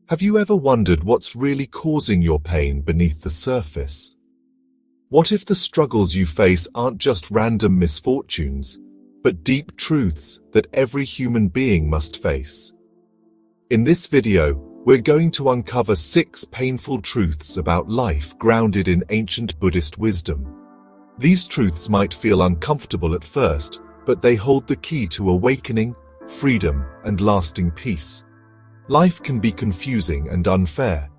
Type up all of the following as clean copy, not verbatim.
Have you ever wondered what's really causing your pain beneath the surface? What if the struggles you face aren't just random misfortunes, but deep truths that every human being must face? In this video, we're going to uncover 6 painful truths about life grounded in ancient Buddhist wisdom. These truths might feel uncomfortable at first, but they hold the key to awakening, freedom, and lasting peace. Life can be confusing and unfair.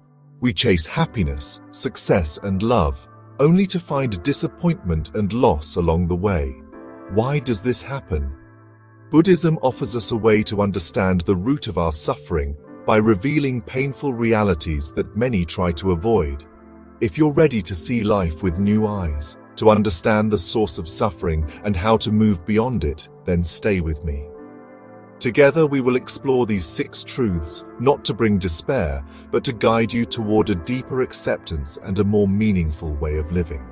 We chase happiness, success, and love, only to find disappointment and loss along the way. Why does this happen? Buddhism offers us a way to understand the root of our suffering by revealing painful realities that many try to avoid. If you're ready to see life with new eyes, to understand the source of suffering and how to move beyond it, then stay with me. Together we will explore these 6 truths, not to bring despair, but to guide you toward a deeper acceptance and a more meaningful way of living.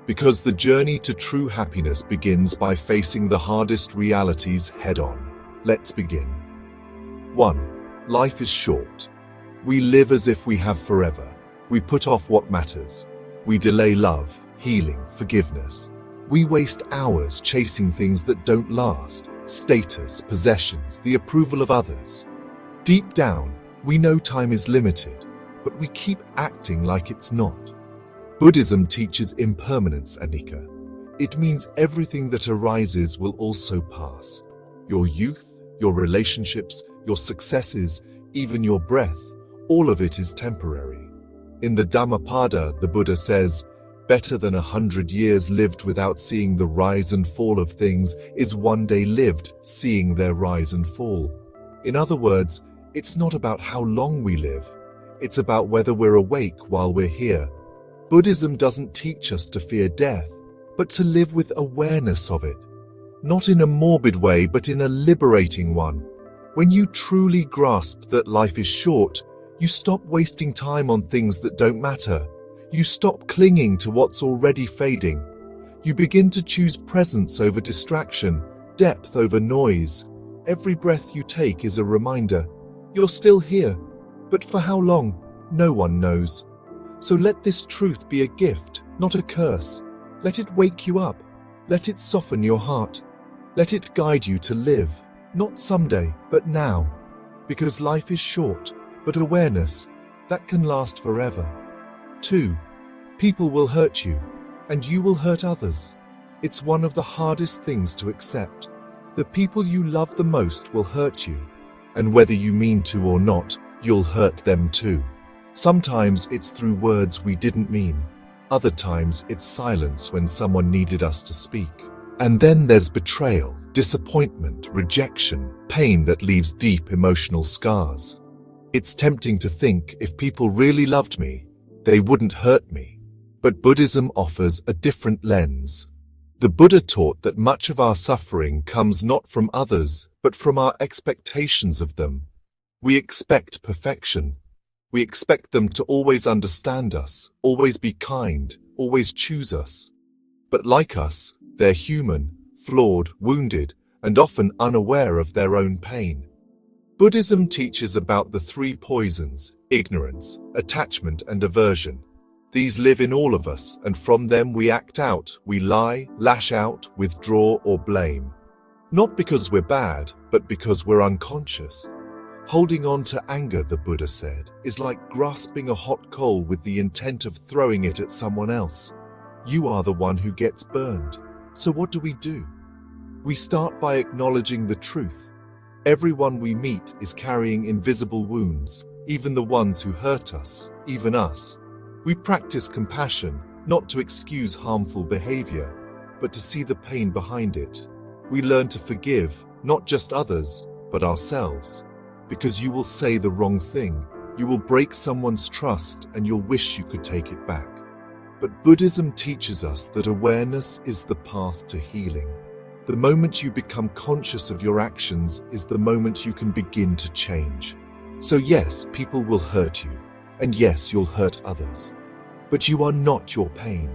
Because the journey to true happiness begins by facing the hardest realities head-on. Let's begin. 1. Life is short. We live as if we have forever. We put off what matters. We delay love, healing, forgiveness. We waste hours chasing things that don't last. Status, possessions, the approval of others. Deep down, we know time is limited, but we keep acting like it's not. Buddhism teaches impermanence, Anicca. It means everything that arises will also pass. Your youth, your relationships, your successes, even your breath, all of it is temporary. In the Dhammapada, the Buddha says, "Better than 100 years lived without seeing the rise and fall of things is one day lived seeing their rise and fall." In other words, it's not about how long we live. It's about whether we're awake while we're here. Buddhism doesn't teach us to fear death, but to live with awareness of it. Not in a morbid way, but in a liberating one. When you truly grasp that life is short, you stop wasting time on things that don't matter. You stop clinging to what's already fading. You begin to choose presence over distraction, depth over noise. Every breath you take is a reminder. You're still here, but for how long? No one knows. So let this truth be a gift, not a curse. Let it wake you up. Let it soften your heart. Let it guide you to live, not someday, but now. Because life is short, but awareness, that can last forever. 2. People will hurt you, and you will hurt others. It's one of the hardest things to accept. The people you love the most will hurt you, and whether you mean to or not, you'll hurt them too. Sometimes it's through words we didn't mean. Other times it's silence when someone needed us to speak. And then there's betrayal, disappointment, rejection, pain that leaves deep emotional scars. It's tempting to think if people really loved me, they wouldn't hurt me. But Buddhism offers a different lens. The Buddha taught that much of our suffering comes not from others, but from our expectations of them. We expect perfection. We expect them to always understand us, always be kind, always choose us. But like us, they're human, flawed, wounded, and often unaware of their own pain. Buddhism teaches about the 3 poisons: ignorance, attachment, and aversion. These live in all of us, and from them we act out, we lie, lash out, withdraw, or blame. Not because we're bad, but because we're unconscious. Holding on to anger, the Buddha said, is like grasping a hot coal with the intent of throwing it at someone else. You are the one who gets burned. So what do? We start by acknowledging the truth. Everyone we meet is carrying invisible wounds, even the ones who hurt us, even us. We practice compassion, not to excuse harmful behavior, but to see the pain behind it. We learn to forgive, not just others, but ourselves. Because you will say the wrong thing, you will break someone's trust, and you'll wish you could take it back. But Buddhism teaches us that awareness is the path to healing. The moment you become conscious of your actions is the moment you can begin to change. So yes, people will hurt you, and yes, you'll hurt others. But you are not your pain,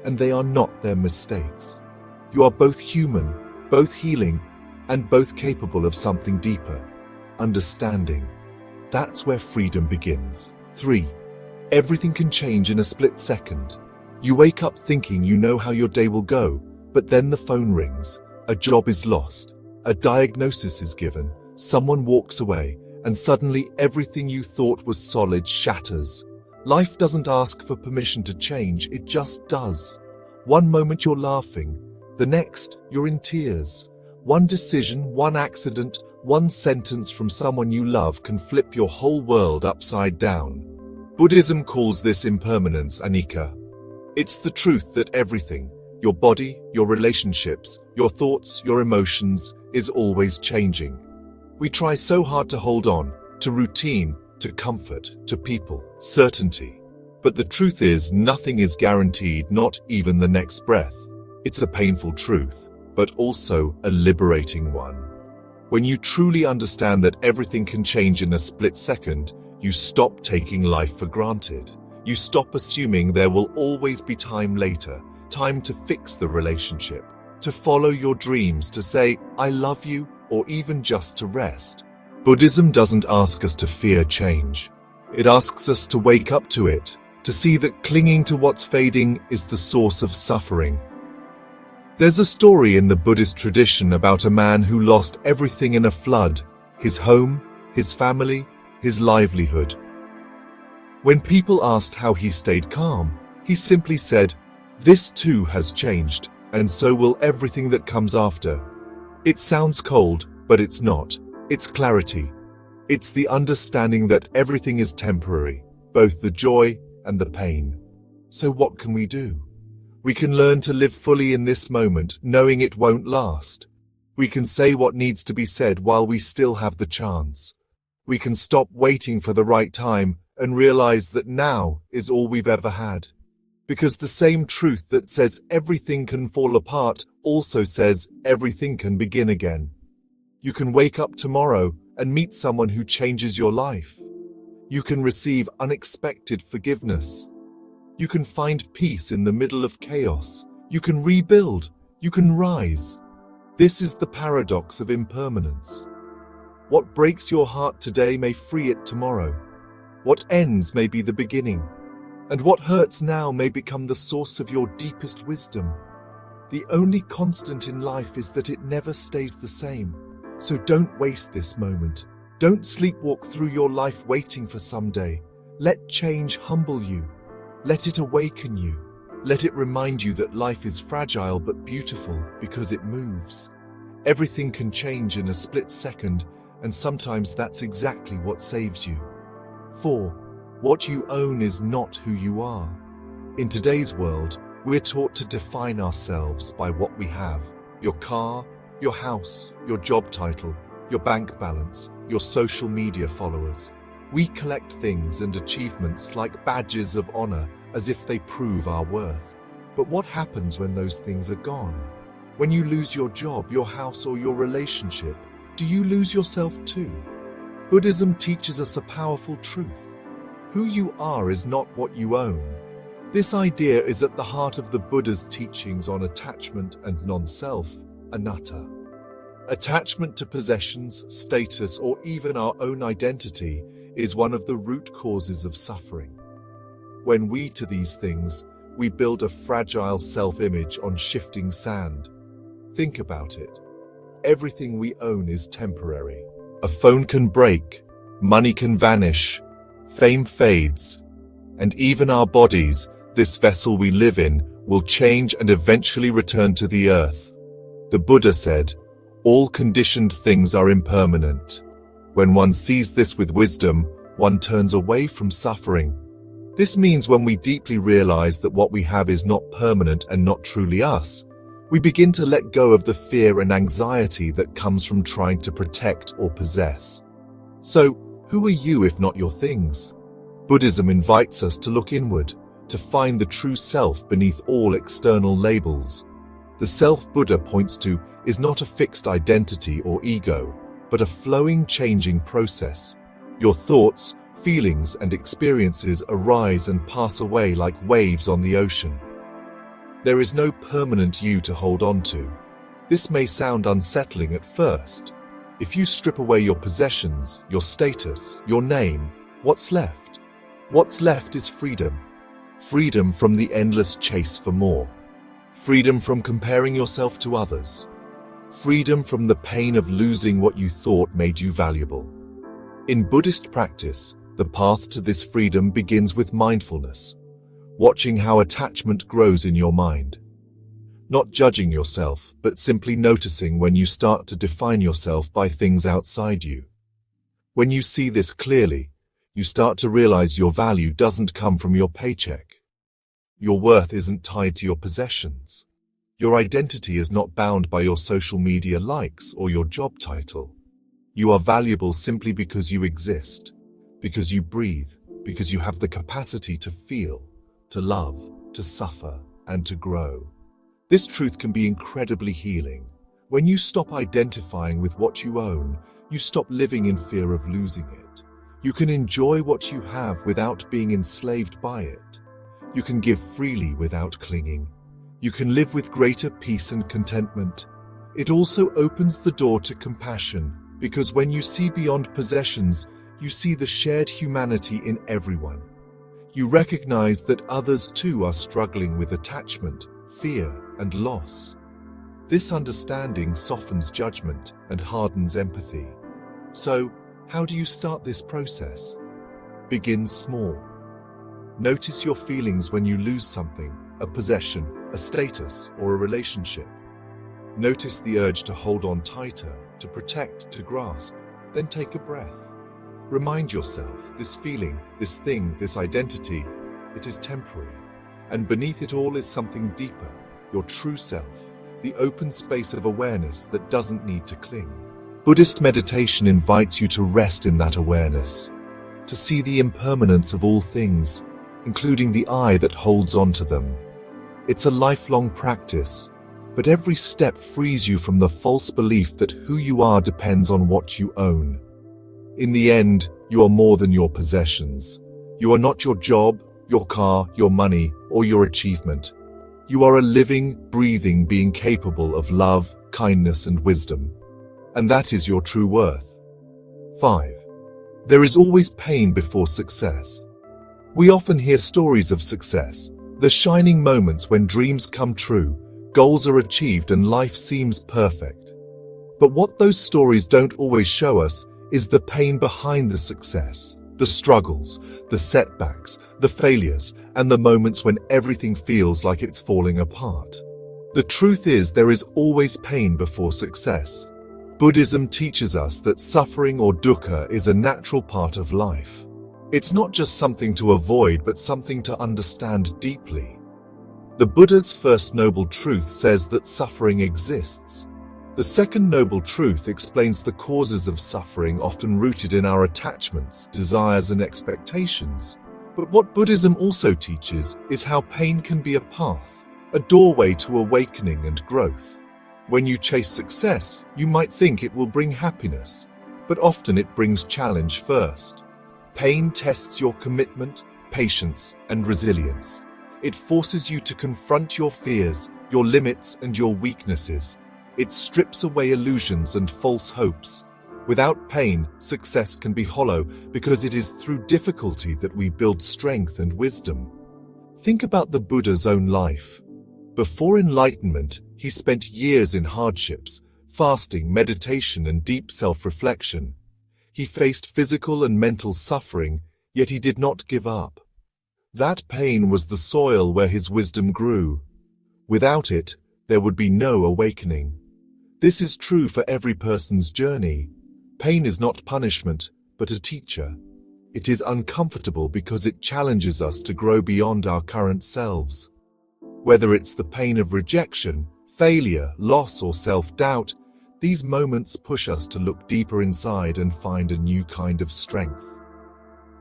and they are not their mistakes. You are both human, both healing, and both capable of something deeper: understanding. That's where freedom begins. 3. Everything can change in a split second. You wake up thinking you know how your day will go, but then the phone rings, a job is lost, a diagnosis is given, someone walks away, and suddenly everything you thought was solid shatters. Life doesn't ask for permission to change, it just does. One moment you're laughing, the next you're in tears. One decision, one accident, one sentence from someone you love can flip your whole world upside down. Buddhism calls this impermanence, anicca. It's the truth that everything, your body, your relationships, your thoughts, your emotions, is always changing. We try so hard to hold on, to routine, to comfort, to people, certainty. But the truth is, nothing is guaranteed, not even the next breath. It's a painful truth, but also a liberating one. When you truly understand that everything can change in a split second, you stop taking life for granted. You stop assuming there will always be time later, time to fix the relationship, to follow your dreams, to say, I love you, or even just to rest. Buddhism doesn't ask us to fear change. It asks us to wake up to it, to see that clinging to what's fading is the source of suffering. There's a story in the Buddhist tradition about a man who lost everything in a flood: his home, his family, his livelihood. When people asked how he stayed calm, he simply said, "This too has changed, and so will everything that comes after." It sounds cold, but it's not. It's clarity. It's the understanding that everything is temporary, both the joy and the pain. So what can we do? We can learn to live fully in this moment, knowing it won't last. We can say what needs to be said while we still have the chance. We can stop waiting for the right time and realize that now is all we've ever had. Because the same truth that says everything can fall apart also says everything can begin again. You can wake up tomorrow and meet someone who changes your life. You can receive unexpected forgiveness. You can find peace in the middle of chaos. You can rebuild. You can rise. This is the paradox of impermanence. What breaks your heart today may free it tomorrow. What ends may be the beginning. And what hurts now may become the source of your deepest wisdom. The only constant in life is that it never stays the same. So don't waste this moment. Don't sleepwalk through your life waiting for someday. Let change humble you. Let it awaken you. Let it remind you that life is fragile but beautiful because it moves. Everything can change in a split second, and sometimes that's exactly what saves you. 4. What you own is not who you are. In today's world, we're taught to define ourselves by what we have: your car, your house, your job title, your bank balance, your social media followers. We collect things and achievements like badges of honor as if they prove our worth. But what happens when those things are gone? When you lose your job, your house, or your relationship, do you lose yourself too? Buddhism teaches us a powerful truth. Who you are is not what you own. This idea is at the heart of the Buddha's teachings on attachment and non-self, anatta. Attachment to possessions, status, or even our own identity is one of the root causes of suffering. When we to these things, we build a fragile self-image on shifting sand. Think about it. Everything we own is temporary. A phone can break, money can vanish, fame fades, and even our bodies, this vessel we live in, will change and eventually return to the earth. The Buddha said, "All conditioned things are impermanent." When one sees this with wisdom, one turns away from suffering. This means when we deeply realize that what we have is not permanent and not truly us, we begin to let go of the fear and anxiety that comes from trying to protect or possess. So, who are you if not your things? Buddhism invites us to look inward, to find the true self beneath all external labels. The self Buddha points to is not a fixed identity or ego, but a flowing, changing process. Your thoughts, feelings, and experiences arise and pass away like waves on the ocean. There is no permanent you to hold on to. This may sound unsettling at first. If you strip away your possessions, your status, your name, what's left? What's left is freedom. Freedom from the endless chase for more. Freedom from comparing yourself to others. Freedom from the pain of losing what you thought made you valuable. In Buddhist practice, the path to this freedom begins with mindfulness, watching how attachment grows in your mind. Not judging yourself, but simply noticing when you start to define yourself by things outside you. When you see this clearly, you start to realize your value doesn't come from your paycheck. Your worth isn't tied to your possessions. Your identity is not bound by your social media likes or your job title. You are valuable simply because you exist, because you breathe, because you have the capacity to feel, to love, to suffer, and to grow. This truth can be incredibly healing. When you stop identifying with what you own, you stop living in fear of losing it. You can enjoy what you have without being enslaved by it. You can give freely without clinging. You can live with greater peace and contentment. It also opens the door to compassion, because when you see beyond possessions, you see the shared humanity in everyone. You recognize that others too are struggling with attachment, fear, and loss. This understanding softens judgment and hardens empathy. So, how do you start this process? Begin small. Notice your feelings when you lose something, a possession, a status, or a relationship. Notice the urge to hold on tighter, to protect, to grasp. Then take a breath. Remind yourself, this feeling, this thing, this identity, it is temporary. And beneath it all is something deeper, your true self, the open space of awareness that doesn't need to cling. Buddhist meditation invites you to rest in that awareness, to see the impermanence of all things, including the I that holds on to them. It's a lifelong practice, but every step frees you from the false belief that who you are depends on what you own. In the end, you are more than your possessions. You are not your job, your car, your money, or your achievement. You are a living, breathing being capable of love, kindness, and wisdom. And that is your true worth. 5. There is always pain before success. We often hear stories of success, the shining moments when dreams come true, goals are achieved, and life seems perfect. But what those stories don't always show us is the pain behind the success, the struggles, the setbacks, the failures, and the moments when everything feels like it's falling apart. The truth is, there is always pain before success. Buddhism teaches us that suffering or dukkha is a natural part of life. It's not just something to avoid, but something to understand deeply. The Buddha's first noble truth says that suffering exists. The second noble truth explains the causes of suffering, often rooted in our attachments, desires, and expectations. But what Buddhism also teaches is how pain can be a path, a doorway to awakening and growth. When you chase success, you might think it will bring happiness, but often it brings challenge first. Pain tests your commitment, patience, and resilience. It forces you to confront your fears, your limits, and your weaknesses. It strips away illusions and false hopes. Without pain, success can be hollow, because it is through difficulty that we build strength and wisdom. Think about the Buddha's own life. Before enlightenment, he spent years in hardships, fasting, meditation, and deep self-reflection. He faced physical and mental suffering, yet he did not give up. That pain was the soil where his wisdom grew. Without it, there would be no awakening. This is true for every person's journey. Pain is not punishment, but a teacher. It is uncomfortable because it challenges us to grow beyond our current selves. Whether it's the pain of rejection, failure, loss, or self-doubt, these moments push us to look deeper inside and find a new kind of strength.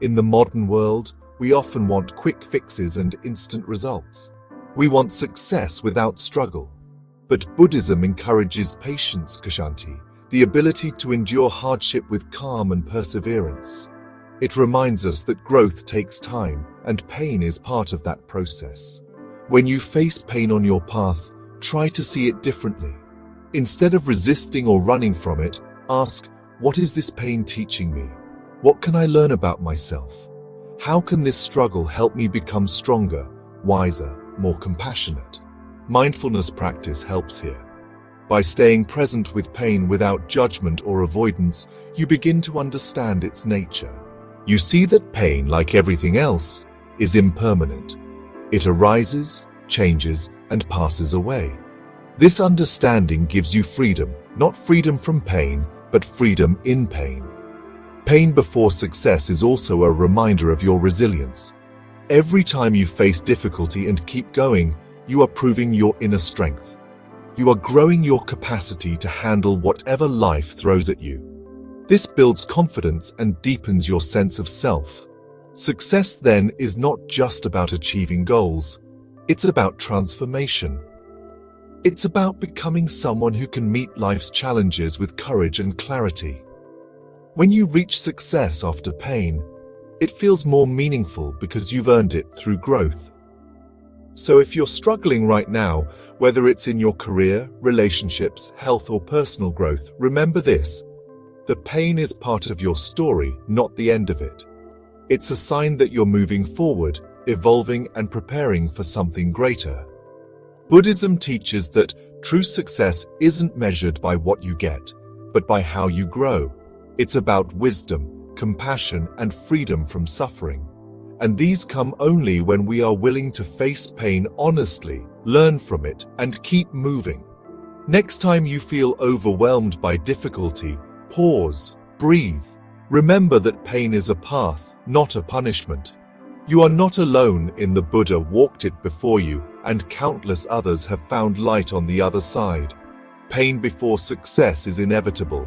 In the modern world, we often want quick fixes and instant results. We want success without struggle. But Buddhism encourages patience, kshanti, the ability to endure hardship with calm and perseverance. It reminds us that growth takes time, and pain is part of that process. When you face pain on your path, try to see it differently. Instead of resisting or running from it, Ask, what is this pain teaching me? What can I learn about myself? How can this struggle help me become stronger, wiser, more compassionate? Mindfulness practice helps here. By staying present with pain without judgment or avoidance, you begin to understand its nature. You see that pain, like everything else, is impermanent. It arises, changes, and passes away. This understanding gives you freedom, not freedom from pain, but freedom in pain. Pain before success is also a reminder of your resilience. Every time you face difficulty and keep going, you are proving your inner strength. You are growing your capacity to handle whatever life throws at you. This builds confidence and deepens your sense of self. Success then is not just about achieving goals. It's about transformation. It's about becoming someone who can meet life's challenges with courage and clarity. When you reach success after pain, it feels more meaningful because you've earned it through growth. So if you're struggling right now, whether it's in your career, relationships, health, or personal growth, remember this: the pain is part of your story, not the end of it. It's a sign that you're moving forward, evolving, and preparing for something greater. Buddhism teaches that true success isn't measured by what you get, but by how you grow. It's about wisdom, compassion, and freedom from suffering. And these come only when we are willing to face pain honestly, learn from it, and keep moving. Next time you feel overwhelmed by difficulty, pause, breathe. Remember that pain is a path, not a punishment. You are not alone. The Buddha walked it before you, and countless others have found light on the other side. Pain before success is inevitable.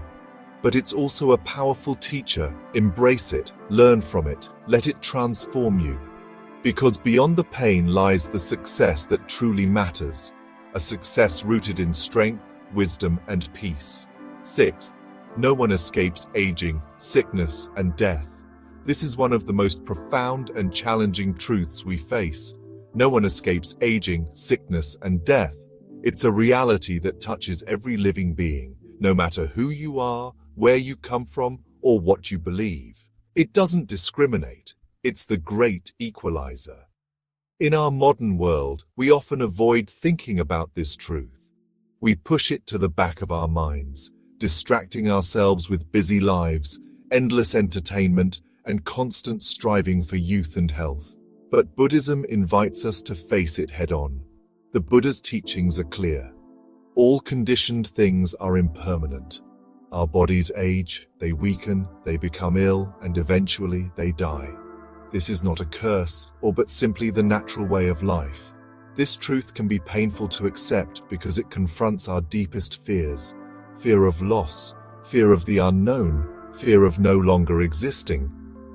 But it's also a powerful teacher. Embrace it, learn from it, let it transform you. Because beyond the pain lies the success that truly matters, a success rooted in strength, wisdom, and peace. Sixth, no one escapes aging, sickness, and death. This is one of the most profound and challenging truths we face. No one escapes aging, sickness, and death. It's a reality that touches every living being, no matter who you are, where you come from, or what you believe. It doesn't discriminate. It's the great equalizer. In our modern world, we often avoid thinking about this truth. We push it to the back of our minds, distracting ourselves with busy lives, endless entertainment, and constant striving for youth and health. But Buddhism invites us to face it head-on. The Buddha's teachings are clear. All conditioned things are impermanent. Our bodies age, they weaken, they become ill, and eventually they die. This is not a curse, but simply the natural way of life. This truth can be painful to accept because it confronts our deepest fears: fear of loss, fear of the unknown, fear of no longer existing.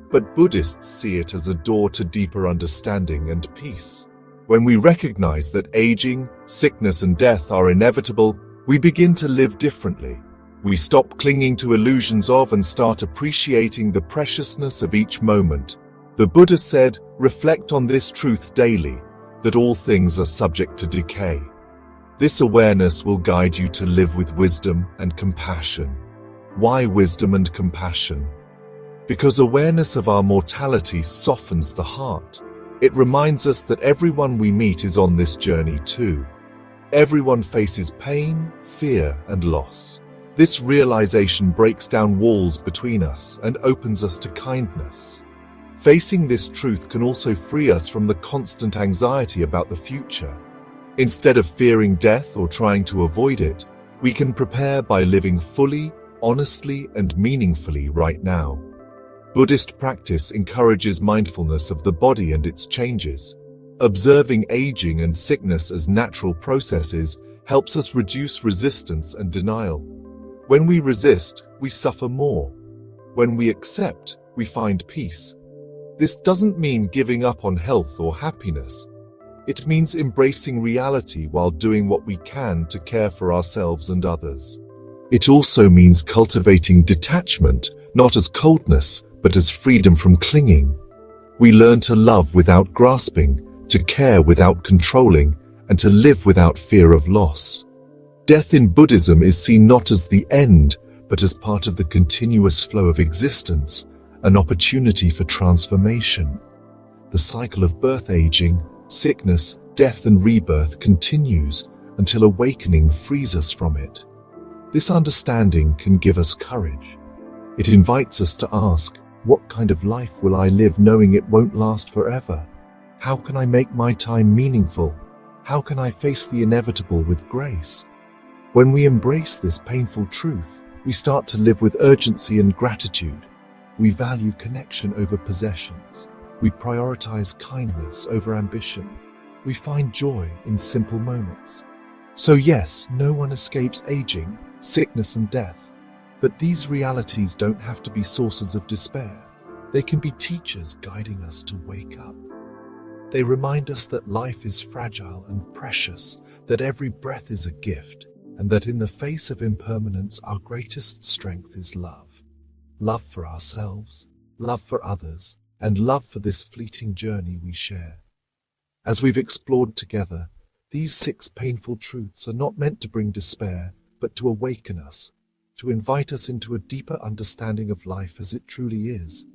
But Buddhists see it as a door to deeper understanding and peace. When we recognize that aging, sickness, and death are inevitable, we begin to live differently. We stop clinging to illusions of and start appreciating the preciousness of each moment. The Buddha said, reflect on this truth daily, that all things are subject to decay. This awareness will guide you to live with wisdom and compassion. Why wisdom and compassion? Because awareness of our mortality softens the heart. It reminds us that everyone we meet is on this journey too. Everyone faces pain, fear, and loss. This realization breaks down walls between us and opens us to kindness. Facing this truth can also free us from the constant anxiety about the future. Instead of fearing death or trying to avoid it, we can prepare by living fully, honestly, and meaningfully right now. Buddhist practice encourages mindfulness of the body and its changes. Observing aging and sickness as natural processes helps us reduce resistance and denial. When we resist, we suffer more. When we accept, we find peace. This doesn't mean giving up on health or happiness. It means embracing reality while doing what we can to care for ourselves and others. It also means cultivating detachment, not as coldness, but as freedom from clinging. We learn to love without grasping, to care without controlling, and to live without fear of loss. Death in Buddhism is seen not as the end, but as part of the continuous flow of existence, an opportunity for transformation. The cycle of birth, aging, sickness, death and rebirth continues until awakening frees us from it. This understanding can give us courage. It invites us to ask, what kind of life will I live knowing it won't last forever? How can I make my time meaningful? How can I face the inevitable with grace? When we embrace this painful truth, we start to live with urgency and gratitude. We value connection over possessions. We prioritize kindness over ambition. We find joy in simple moments. So yes, no one escapes aging, sickness and death. But these realities don't have to be sources of despair. They can be teachers guiding us to wake up. They remind us that life is fragile and precious, that every breath is a gift, and that in the face of impermanence, our greatest strength is love. Love for ourselves, love for others, and love for this fleeting journey we share. As we've explored together, these 6 painful truths are not meant to bring despair, but to awaken us, to invite us into a deeper understanding of life as it truly is.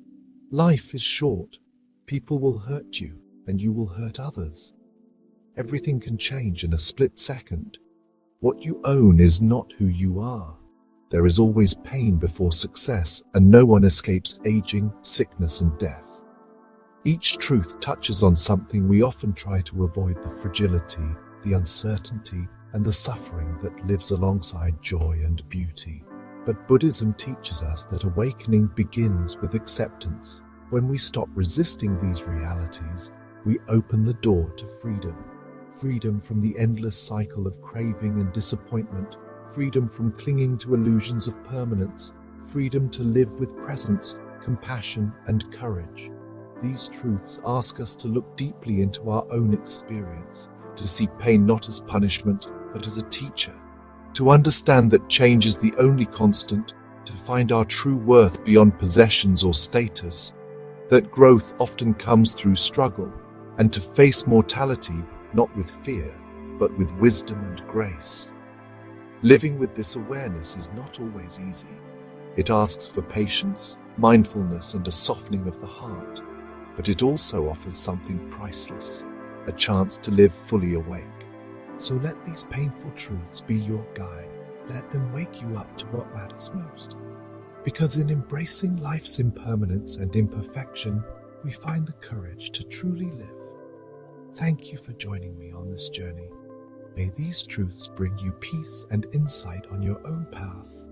Life is short. People will hurt you, and you will hurt others. Everything can change in a split second. What you own is not who you are. There is always pain before success, and no one escapes aging, sickness, and death. Each truth touches on something we often try to avoid: the fragility, the uncertainty, and the suffering that lives alongside joy and beauty. But Buddhism teaches us that awakening begins with acceptance. When we stop resisting these realities, we open the door to freedom. Freedom from the endless cycle of craving and disappointment. Freedom from clinging to illusions of permanence. Freedom to live with presence, compassion, and courage. These truths ask us to look deeply into our own experience, to see pain not as punishment, but as a teacher, to understand that change is the only constant, to find our true worth beyond possessions or status, that growth often comes through struggle, and to face mortality not with fear, but with wisdom and grace. Living with this awareness is not always easy. It asks for patience, mindfulness, and a softening of the heart, but it also offers something priceless, a chance to live fully awake. So let these painful truths be your guide. Let them wake you up to what matters most. Because in embracing life's impermanence and imperfection, we find the courage to truly live. Thank you for joining me on this journey. May these truths bring you peace and insight on your own path.